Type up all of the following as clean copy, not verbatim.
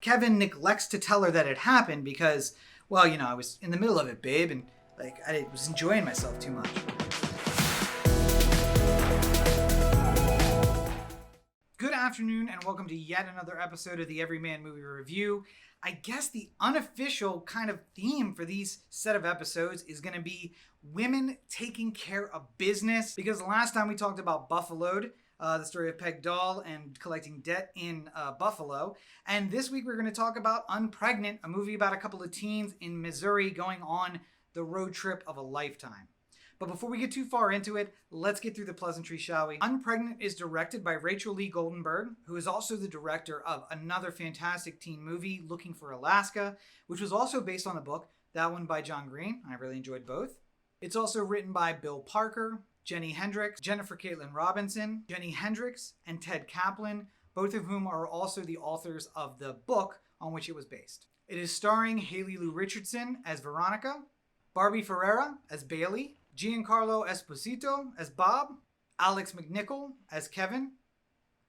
Kevin neglects to tell her that it happened because, well, I was in the middle of it, babe, and I was enjoying myself too much. Good afternoon, and welcome to yet another episode of the Everyman Movie Review. I guess the unofficial kind of theme for these set of episodes is going to be women taking care of business, because the last time we talked about Buffaloed, the story of Peg Doll and collecting debt in Buffalo. And this week we're going to talk about Unpregnant, a movie about a couple of teens in Missouri going on the road trip of a lifetime. But before we get too far into it, let's get through the pleasantry, shall we? Unpregnant is directed by Rachel Lee Goldenberg, who is also the director of another fantastic teen movie, Looking for Alaska, which was also based on a book, that one by John Green. I really enjoyed both. It's also written by Bill Parker, Jenny Hendricks, Jennifer Caitlin Robinson, Jenny Hendricks, and Ted Kaplan, both of whom are also the authors of the book on which it was based. It is starring Lu Richardson as Veronica, Barbie Ferreira as Bailey, Giancarlo Esposito as Bob, Alex McNichol as Kevin,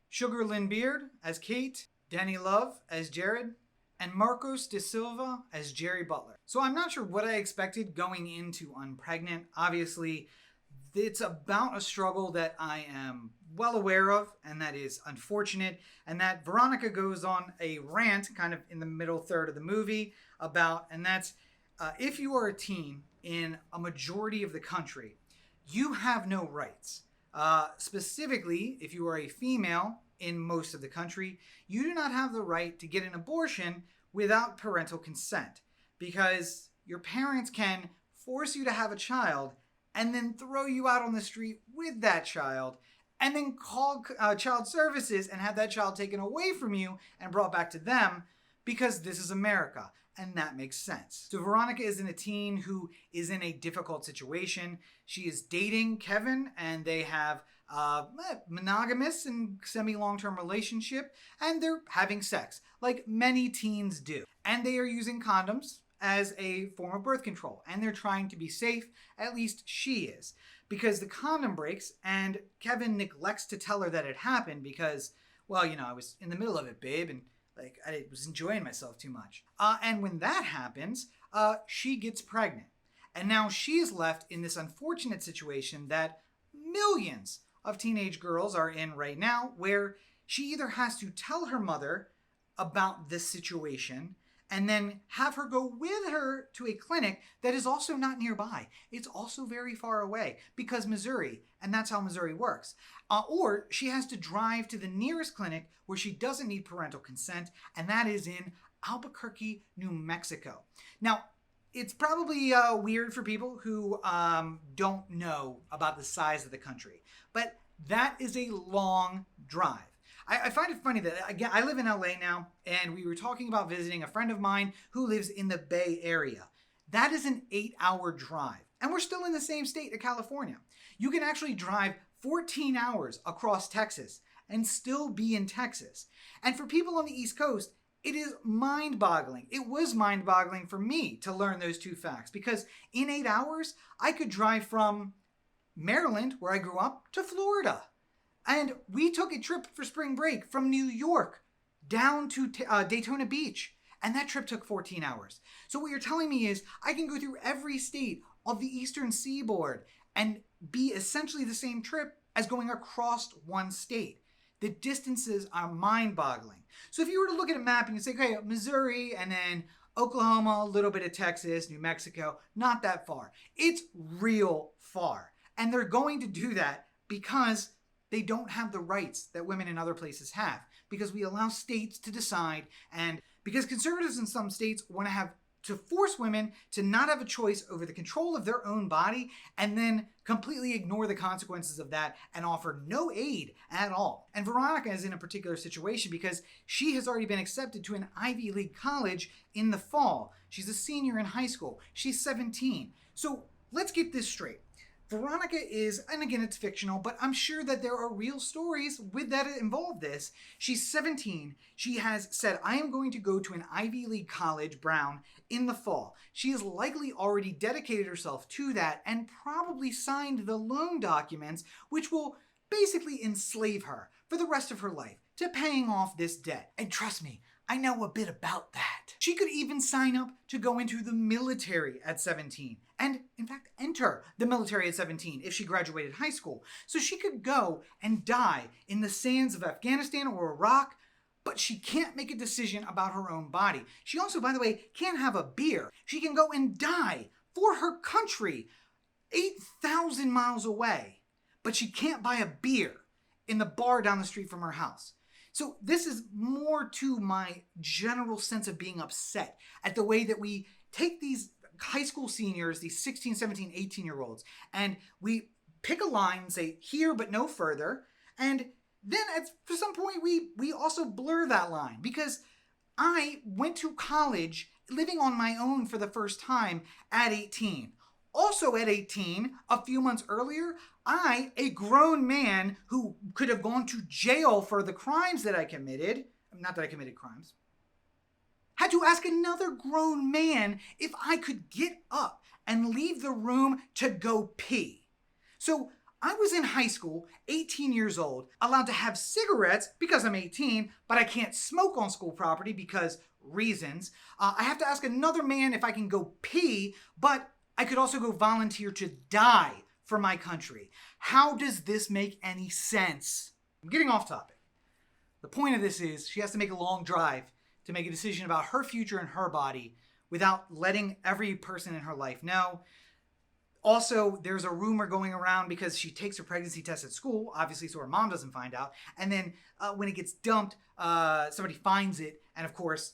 Sugar Lynn Beard as Kate, Danny Love as Jared, and Marcos de Silva as Jerry Butler. So I'm not sure what I expected going into Unpregnant. Obviously, it's about a struggle that I am well aware of, and that is unfortunate, and that Veronica goes on a rant kind of in the middle third of the movie about, and that's if you are a teen in a majority of the country, you have no rights. Specifically, if you are a female in most of the country, you do not have the right to get an abortion without parental consent, because your parents can force you to have a child and then throw you out on the street with that child, and then call child services and have that child taken away from you and brought back to them, because this is America, and that makes sense. So Veronica is a teen who is in a difficult situation. She is dating Kevin, and they have a monogamous and semi-long-term relationship, and they're having sex, like many teens do. And they are using condoms as a form of birth control, and they're trying to be safe, at least she is, because the condom breaks and Kevin neglects to tell her that it happened because, well, I was in the middle of it, babe, and I was enjoying myself too much. And when that happens, she gets pregnant, and now she is left in this unfortunate situation that millions of teenage girls are in right now, where she either has to tell her mother about this situation and then have her go with her to a clinic that is also not nearby. It's also very far away, because Missouri, and that's how Missouri works. Or she has to drive to the nearest clinic where she doesn't need parental consent, and that is in Albuquerque, New Mexico. Now, it's probably weird for people who don't know about the size of the country, but that is a long drive. I find it funny that, again, I live in LA now, and we were talking about visiting a friend of mine who lives in the Bay Area. That is an 8-hour drive, and we're still in the same state of California. You can actually drive 14 hours across Texas and still be in Texas. And for people on the East Coast, it is mind-boggling. It was mind-boggling for me to learn those two facts, because in 8 hours, I could drive from Maryland, where I grew up, to Florida. And we took a trip for spring break from New York down to Daytona Beach. And that trip took 14 hours. So what you're telling me is I can go through every state of the Eastern Seaboard and be essentially the same trip as going across one state. The distances are mind-boggling. So if you were to look at a map and you say, okay, Missouri and then Oklahoma, a little bit of Texas, New Mexico, not that far. It's real far. And they're going to do that because they don't have the rights that women in other places have, because we allow states to decide, and because conservatives in some states want to force women to not have a choice over the control of their own body, and then completely ignore the consequences of that and offer no aid at all. And Veronica is in a particular situation because she has already been accepted to an Ivy League college in the fall. She's a senior in high school. She's 17. So let's get this straight. Veronica is, and again, it's fictional, but I'm sure that there are real stories with that involve this. She's 17. She has said, I am going to go to an Ivy League college, Brown, in the fall. She has likely already dedicated herself to that and probably signed the loan documents, which will basically enslave her for the rest of her life to paying off this debt. And trust me, I know a bit about that. She could even sign up to go into the military at 17 and, in fact, enter the military at 17 if she graduated high school. So she could go and die in the sands of Afghanistan or Iraq, but she can't make a decision about her own body. She also, by the way, can't have a beer. She can go and die for her country 8,000 miles away, but she can't buy a beer in the bar down the street from her house. So this is more to my general sense of being upset at the way that we take these high school seniors, these 16, 17, 18-year-olds, and we pick a line and say, here but no further, and then at some point we also blur that line, because I went to college living on my own for the first time at 18. Also at 18, a few months earlier, I, a grown man who could have gone to jail for the crimes that I committed, not that I committed crimes, had to ask another grown man if I could get up and leave the room to go pee. So I was in high school, 18 years old, allowed to have cigarettes because I'm 18, but I can't smoke on school property because reasons. I have to ask another man if I can go pee, but I could also go volunteer to die for my country. How does this make any sense? I'm getting off topic. The point of this is she has to make a long drive to make a decision about her future and her body without letting every person in her life know. Also, there's a rumor going around because she takes her pregnancy test at school, obviously, so her mom doesn't find out. And then when it gets dumped, somebody finds it. And of course,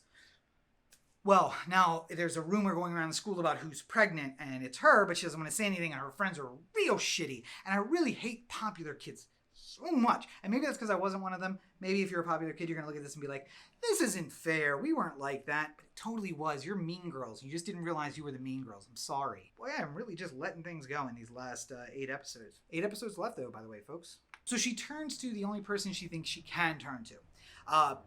well, now there's a rumor going around the school about who's pregnant, and it's her, but she doesn't want to say anything, and her friends are real shitty. And I really hate popular kids so much. And maybe that's because I wasn't one of them. Maybe if you're a popular kid, you're going to look at this and be like, this isn't fair. We weren't like that. But it totally was. You're mean girls. You just didn't realize you were the mean girls. I'm sorry. Boy, I'm really just letting things go in these last 8 episodes. 8 episodes left, though, by the way, folks. So she turns to the only person she thinks she can turn to.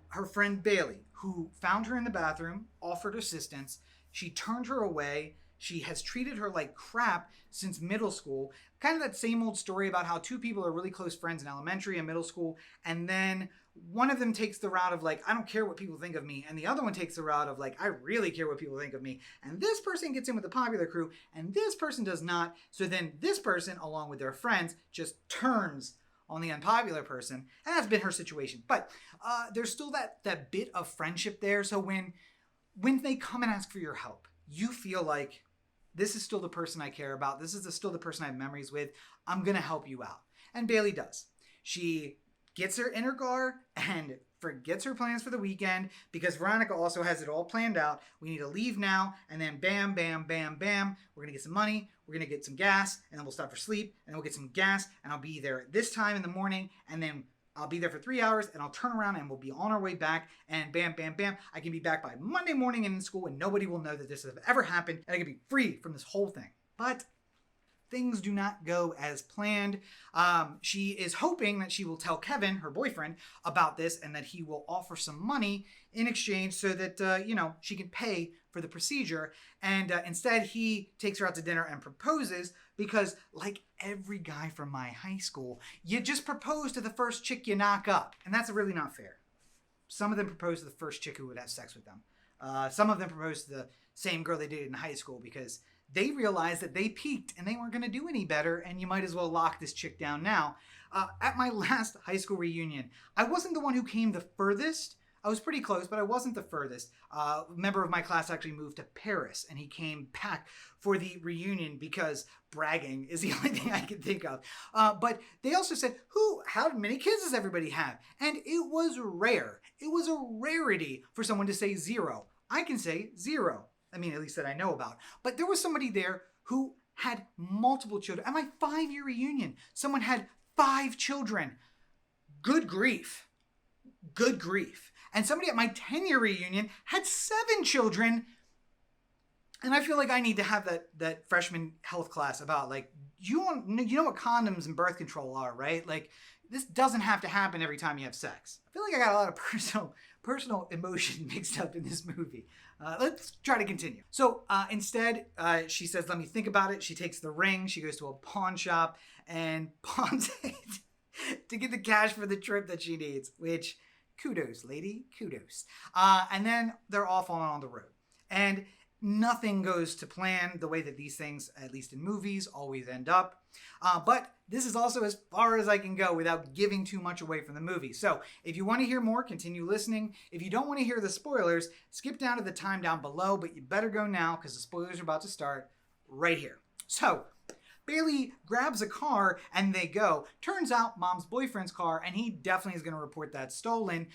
Her friend Bailey, who found her in the bathroom, offered assistance. She turned her away. She has treated her like crap since middle school. Kind of that same old story about how two people are really close friends in elementary and middle school, and then one of them takes the route of like, I don't care what people think of me, and the other one takes the route of like, I really care what people think of me, and this person gets in with the popular crew, and this person does not. So then this person, along with their friends, just turns on the unpopular person, and that's been her situation. But there's still that bit of friendship there. So when they come and ask for your help, you feel like, this is still the person I care about. This is still the person I have memories with. I'm going to help you out. And Bailey does. She gets her in her car and forgets her plans for the weekend because Veronica also has it all planned out. We need to leave now, and then bam, bam, bam, bam. We're going to get some money. We're going to get some gas, and then we'll stop for sleep, and then we'll get some gas, and I'll be there at this time in the morning, and then I'll be there for 3 hours, and I'll turn around, and we'll be on our way back, and bam, bam, bam. I can be back by Monday morning in school, and nobody will know that this has ever happened, and I can be free from this whole thing. But things do not go as planned. She is hoping that she will tell Kevin, her boyfriend, about this, and that he will offer some money in exchange so that, she can pay for the procedure. And instead, he takes her out to dinner and proposes because, like every guy from my high school, you just propose to the first chick you knock up. And that's really not fair. Some of them propose to the first chick who would have sex with them. Some of them propose to the same girl they dated in high school because they realized that they peaked and they weren't going to do any better, and you might as well lock this chick down now. At my last high school reunion, I wasn't the one who came the furthest. I was pretty close, but I wasn't the furthest. A member of my class actually moved to Paris, and he came back for the reunion because bragging is the only thing I can think of. But they also said, how many kids does everybody have? And it was rare. It was a rarity for someone to say 0. I can say 0. I mean, at least that I know about. But there was somebody there who had multiple children. At my 5-year reunion, someone had 5 children. Good grief. Good grief. And somebody at my 10-year reunion had 7 children. And I feel like I need to have that freshman health class about, like, you know what condoms and birth control are, right? Like, this doesn't have to happen every time you have sex. I feel like I got a lot of personal emotion mixed up in this movie. Let's try to continue. So instead, she says, let me think about it. She takes the ring. She goes to a pawn shop and pawns it to get the cash for the trip that she needs, which kudos, lady, kudos. And then they're all falling on the road. And nothing goes to plan the way that these things, at least in movies, always end up. But this is also as far as I can go without giving too much away from the movie. So if you want to hear more, continue listening. If you don't want to hear the spoilers, skip down to the time down below, but you better go now because the spoilers are about to start right here. So Bailey grabs a car and they go. Turns out mom's boyfriend's car, and he definitely is going to report that stolen.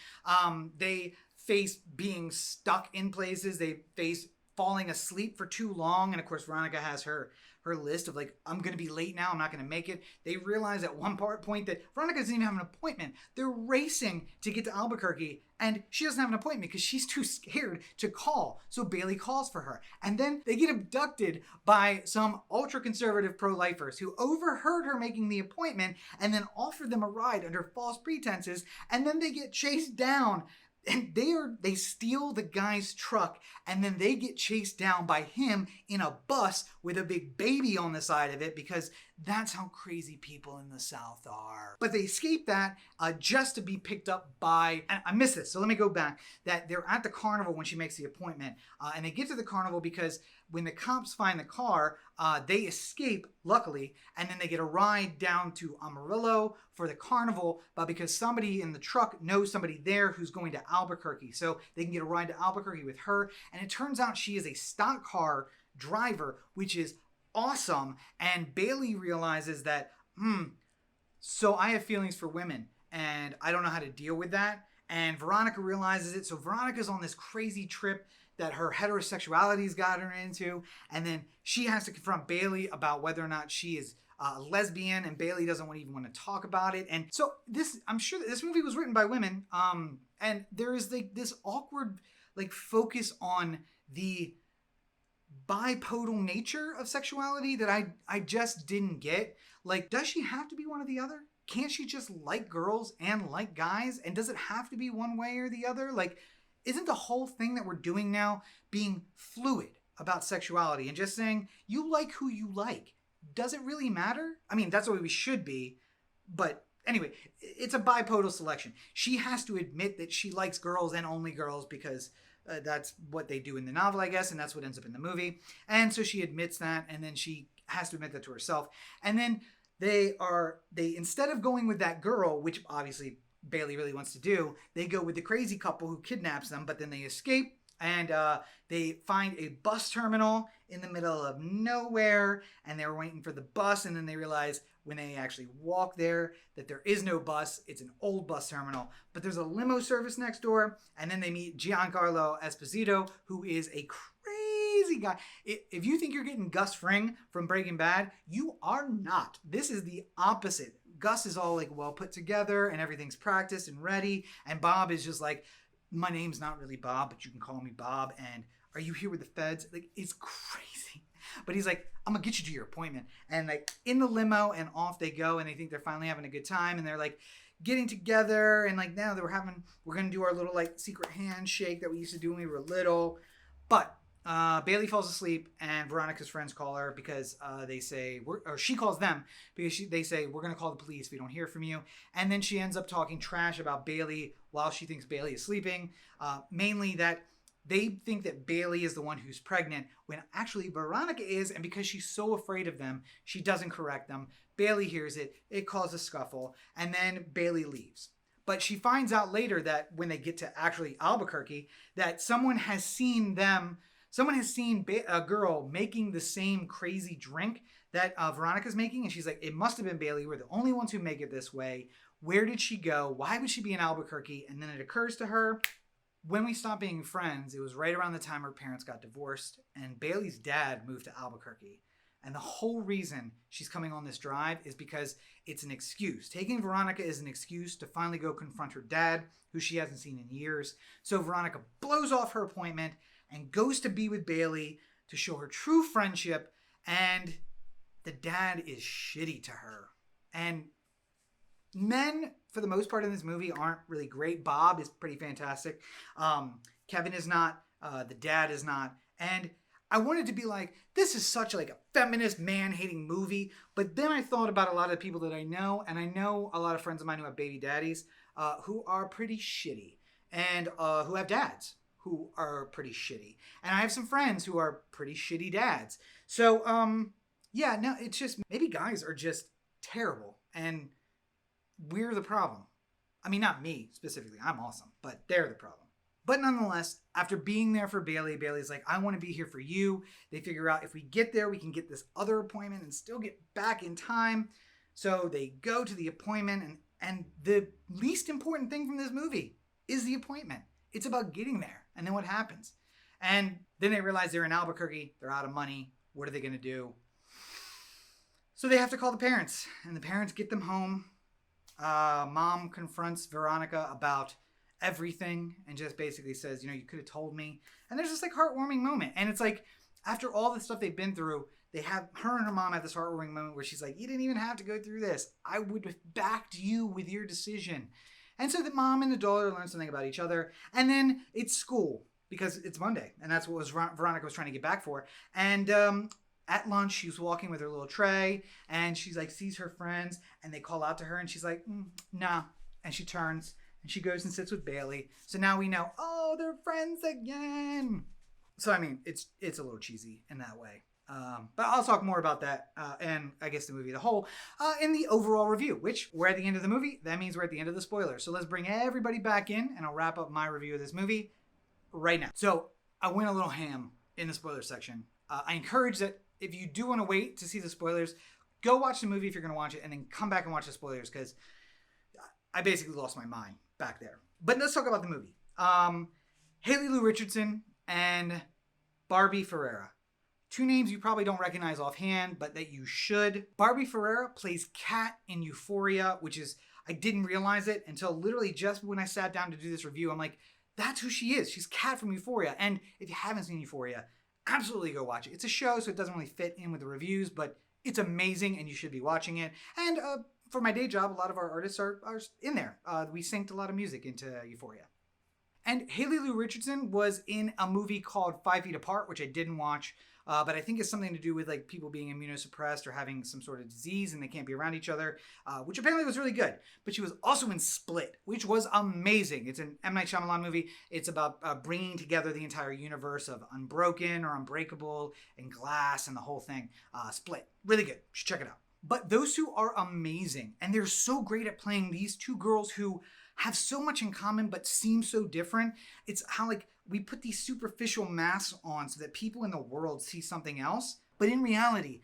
They face being stuck in places. They face falling asleep for too long. And of course, Veronica has her list of like, I'm going to be late now. I'm not going to make it. They realize at one point that Veronica doesn't even have an appointment. They're racing to get to Albuquerque and she doesn't have an appointment because she's too scared to call. So Bailey calls for her. And then they get abducted by some ultra-conservative pro-lifers who overheard her making the appointment and then offered them a ride under false pretenses. And then they get chased down. And they steal the guy's truck and then they get chased down by him in a bus with a big baby on the side of it because that's how crazy people in the South are. But they escape that just to be picked up by, and I missed this, so let me go back, that they're at the carnival when she makes the appointment. And they get to the carnival because when the cops find the car, they escape, luckily, and then they get a ride down to Amarillo for the carnival, but because somebody in the truck knows somebody there who's going to Albuquerque. So they can get a ride to Albuquerque with her, and it turns out she is a stock car driver, which is awesome. And Bailey realizes that, so I have feelings for women, and I don't know how to deal with that. And Veronica realizes it, so Veronica's on this crazy trip that her heterosexuality's got her into, and then she has to confront Bailey about whether or not she is a lesbian, and Bailey doesn't even want to talk about it. And so I'm sure that this movie was written by women, and there is like this awkward like focus on the bipodal nature of sexuality that I just didn't get. Like, does she have to be one or the other? Can't she just like girls and like guys? And does it have to be one way or the other? Like, isn't the whole thing that we're doing now being fluid about sexuality and just saying, you like who you like? Does it really matter? I mean, that's the way we should be. But anyway, it's a bipodal selection. She has to admit that she likes girls and only girls because that's what they do in the novel, I guess, and that's what ends up in the movie. And so she admits that, and then she has to admit that to herself. And then they instead of going with that girl, which obviously Bailey really wants to do, they go with the crazy couple who kidnaps them, but then they escape and they find a bus terminal in the middle of nowhere, and they were waiting for the bus, and then they realize when they actually walk there that there is no bus. It's an old bus terminal, but there's a limo service next door, and then they meet Giancarlo Esposito, who is a crazy guy. If you think you're getting Gus Fring from Breaking Bad, you are not. This is the opposite. Gus is all like well put together and everything's practiced and ready, and Bob is just like, my name's not really Bob, but you can call me Bob, and are you here with the feds? Like, it's crazy. But he's like, I'm gonna get you to your appointment. And like in the limo, and off they go, and they think they're finally having a good time, and they're like getting together, and like now we're gonna do our little like secret handshake that we used to do when we were little. But Bailey falls asleep, and Veronica's friends call her because they say, she calls them because they say, we're going to call the police if we don't hear from you. And then she ends up talking trash about Bailey while she thinks Bailey is sleeping. Mainly that they think that Bailey is the one who's pregnant when actually Veronica is. And because she's so afraid of them, she doesn't correct them. Bailey hears it. It causes a scuffle. And then Bailey leaves. But she finds out later that when they get to actually Albuquerque, that someone has seen a girl making the same crazy drink that Veronica's making. And she's like, it must have been Bailey. We're the only ones who make it this way. Where did she go? Why would she be in Albuquerque? And then it occurs to her, when we stopped being friends, it was right around the time her parents got divorced. And Bailey's dad moved to Albuquerque. And the whole reason she's coming on this drive is because it's an excuse. Taking Veronica is an excuse to finally go confront her dad, who she hasn't seen in years. So Veronica blows off her appointment and goes to be with Bailey to show her true friendship, and the dad is shitty to her. And men, for the most part in this movie, aren't really great. Bob is pretty fantastic. Kevin is not. The dad is not. And I wanted to be like, this is such like a feminist, man-hating movie. But then I thought about a lot of the people that I know, and I know a lot of friends of mine who have baby daddies. who are pretty shitty and who have dads who are pretty shitty. And I have some friends who are pretty shitty dads. So, yeah, no, it's just maybe guys are just terrible and we're the problem. I mean, not me specifically. I'm awesome, but they're the problem. But nonetheless, after being there for Bailey, Bailey's like, I want to be here for you. They figure out if we get there, we can get this other appointment and still get back in time. So they go to the appointment, and the least important thing from this movie is the appointment. It's about getting there, and then what happens. And then they realize they're in Albuquerque, they're out of money. What are they going to do? So they have to call the parents, and the parents get them home. Mom confronts Veronica about everything and just basically says, you could have told me. And there's this like heartwarming moment. And it's like, after all the stuff they've been through, they have her and her mom have this heartwarming moment where she's like, you didn't even have to go through this. I would have backed you with your decision. And so the mom and the daughter learn something about each other. And then it's school because it's Monday. And that's what Veronica was trying to get back for. And at lunch, she was walking with her little tray. And she's like, sees her friends. And they call out to her. And she's like, nah. And she turns. And she goes and sits with Bailey. So now we know, oh, they're friends again. So, I mean, it's a little cheesy in that way. But I'll talk more about that and I guess the movie as a whole in the overall review, which we're at the end of the movie. That means we're at the end of the spoilers. So let's bring everybody back in and I'll wrap up my review of this movie right now. So I went a little ham in the spoiler section. I encourage that if you do want to wait to see the spoilers, go watch the movie if you're going to watch it and then come back and watch the spoilers because I basically lost my mind back there. But let's talk about the movie. Haley Lu Richardson and Barbie Ferreira. Two names you probably don't recognize offhand, but that you should. Barbie Ferreira plays Kat in Euphoria, which is, I didn't realize it until literally just when I sat down to do this review. I'm like, that's who she is. She's Kat from Euphoria. And if you haven't seen Euphoria, absolutely go watch it. It's a show, so it doesn't really fit in with the reviews, but it's amazing and you should be watching it. And for my day job, a lot of our artists are in there. We synced a lot of music into Euphoria. And Haley Lu Richardson was in a movie called 5 Feet Apart, which I didn't watch, but I think it's something to do with like people being immunosuppressed or having some sort of disease and they can't be around each other, which apparently was really good. But she was also in Split, which was amazing. It's an M. Night Shyamalan movie. It's about bringing together the entire universe of Unbroken or Unbreakable and Glass and the whole thing. Split, really good. You should check it out. But those two are amazing, and they're so great at playing these two girls who have so much in common but seem so different. It's how like we put these superficial masks on so that people in the world see something else, but in reality,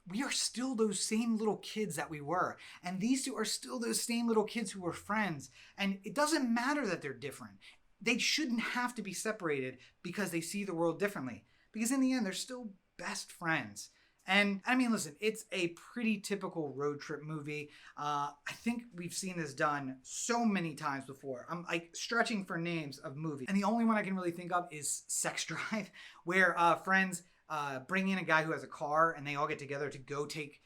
we are still those same little kids that we were, and these two are still those same little kids who were friends, and it doesn't matter that they're different. They shouldn't have to be separated because they see the world differently, because in the end, they're still best friends. And I mean, listen, it's a pretty typical road trip movie. I think we've seen this done so many times before. I'm like stretching for names of movies. And the only one I can really think of is Sex Drive, where friends bring in a guy who has a car and they all get together to go take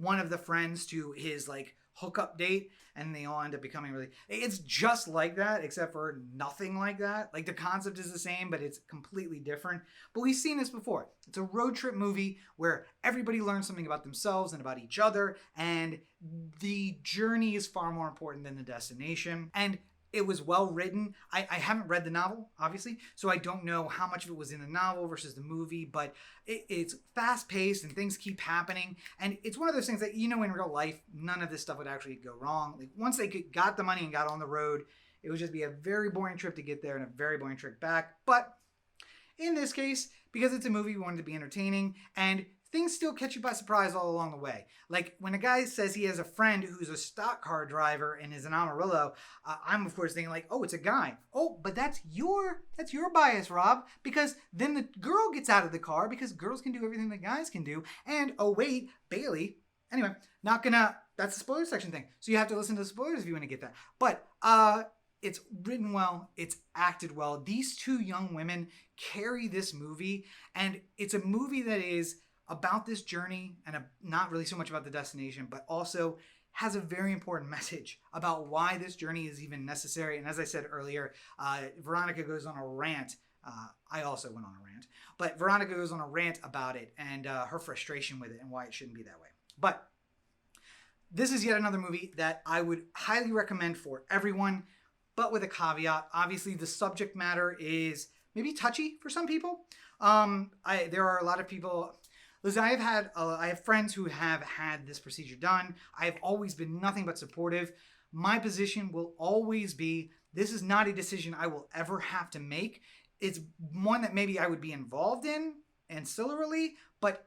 one of the friends to his like hookup date, and they all end up becoming really, it's just like that except for nothing like that. Like the concept is the same, but it's completely different. But we've seen this before. It's a road trip movie where everybody learns something about themselves and about each other, and the journey is far more important than the destination. And it was well written. I haven't read the novel, obviously, so I don't know how much of it was in the novel versus the movie, but it's fast-paced and things keep happening. And it's one of those things that, in real life, none of this stuff would actually go wrong. Like once they got the money and got on the road, it would just be a very boring trip to get there and a very boring trip back. But in this case, because it's a movie, we wanted to be entertaining, and things still catch you by surprise all along the way. Like when a guy says he has a friend who's a stock car driver and is an Amarillo, I'm of course thinking like, oh, it's a guy. Oh, but that's your bias, Rob, because then the girl gets out of the car because girls can do everything that guys can do. And oh wait, Bailey. Anyway, that's the spoiler section thing. So you have to listen to the spoilers if you want to get that. But it's written well, it's acted well. These two young women carry this movie, and it's a movie that is about this journey and not really so much about the destination, but also has a very important message about why this journey is even necessary. And as I said earlier, Veronica goes on a rant. I also went on a rant, but Veronica goes on a rant about it and her frustration with it and why it shouldn't be that way. But this is yet another movie that I would highly recommend for everyone, but with a caveat. Obviously, the subject matter is maybe touchy for some people. There are a lot of people. Listen, I have friends who have had this procedure done. I have always been nothing but supportive. My position will always be, this is not a decision I will ever have to make. It's one that maybe I would be involved in ancillarily, but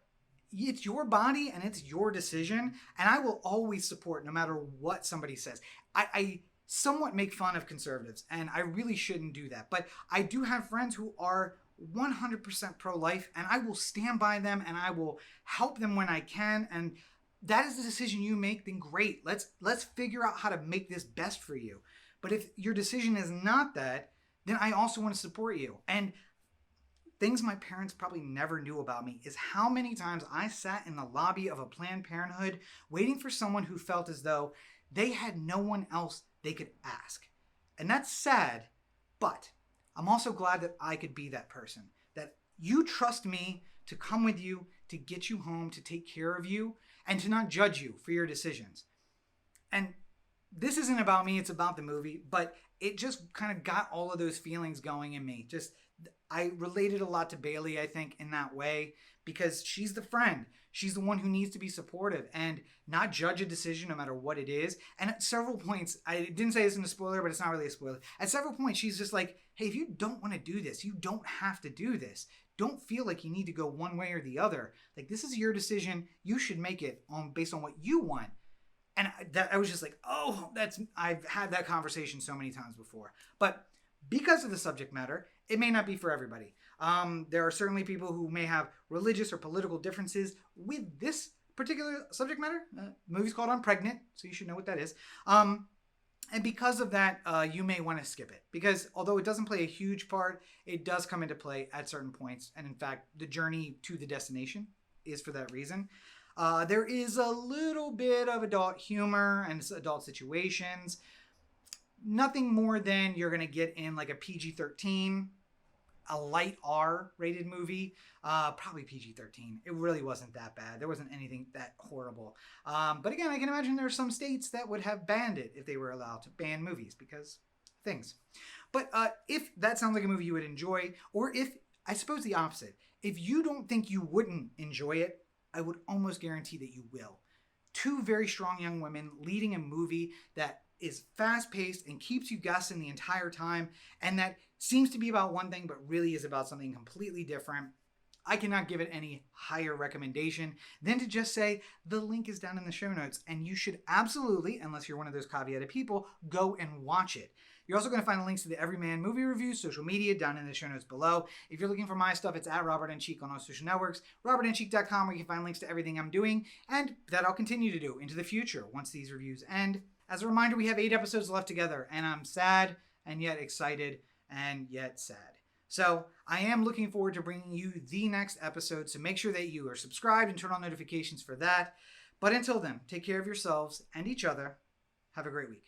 it's your body and it's your decision, and I will always support no matter what somebody says. I somewhat make fun of conservatives, and I really shouldn't do that, but I do have friends who are 100% pro-life, and I will stand by them and I will help them when I can. And that is the decision you make, then great. Let's figure out how to make this best for you. But if your decision is not that, then I also want to support you. And things my parents probably never knew about me is how many times I sat in the lobby of a Planned Parenthood waiting for someone who felt as though they had no one else they could ask. And that's sad, but I'm also glad that I could be that person, that you trust me to come with you, to get you home, to take care of you, and to not judge you for your decisions. And this isn't about me, it's about the movie, but it just kind of got all of those feelings going in me. I related a lot to Bailey, I think, in that way, because she's the friend. She's the one who needs to be supportive and not judge a decision no matter what it is. And at several points, I didn't say this in a spoiler, but it's not really a spoiler. At several points, she's just like, hey, if you don't want to do this, you don't have to do this. Don't feel like you need to go one way or the other. Like, this is your decision. You should make it based on what you want. And I was just like, oh, I've had that conversation so many times before. But because of the subject matter, it may not be for everybody. There are certainly people who may have religious or political differences with this particular subject matter. The movie's called Unpregnant, so you should know what that is. And because of that, you may want to skip it. Because although it doesn't play a huge part, it does come into play at certain points. And in fact, the journey to the destination is for that reason. There is a little bit of adult humor and adult situations. Nothing more than you're going to get in like a PG-13, a light R rated movie, probably PG-13. It really wasn't that bad. There wasn't anything that horrible. But again, I can imagine there are some states that would have banned it if they were allowed to ban movies because things. But if that sounds like a movie you would enjoy, or if, I suppose the opposite, if you don't think you wouldn't enjoy it, I would almost guarantee that you will. Two very strong young women leading a movie that is fast-paced and keeps you guessing the entire time, and that seems to be about one thing but really is about something completely different. I cannot give it any higher recommendation than to just say the link is down in the show notes, and you should absolutely, unless you're one of those caveated people, go and watch it. You're also going to find links to the Everyman Movie Review, social media, down in the show notes below. If you're looking for my stuff, it's at Robert and Cheek on all social networks, robertandcheek.com, where you can find links to everything I'm doing, and that I'll continue to do into the future once these reviews end. As a reminder, we have 8 episodes left together, and I'm sad and yet excited and yet sad. So I am looking forward to bringing you the next episode, so make sure that you are subscribed and turn on notifications for that. But until then, take care of yourselves and each other. Have a great week.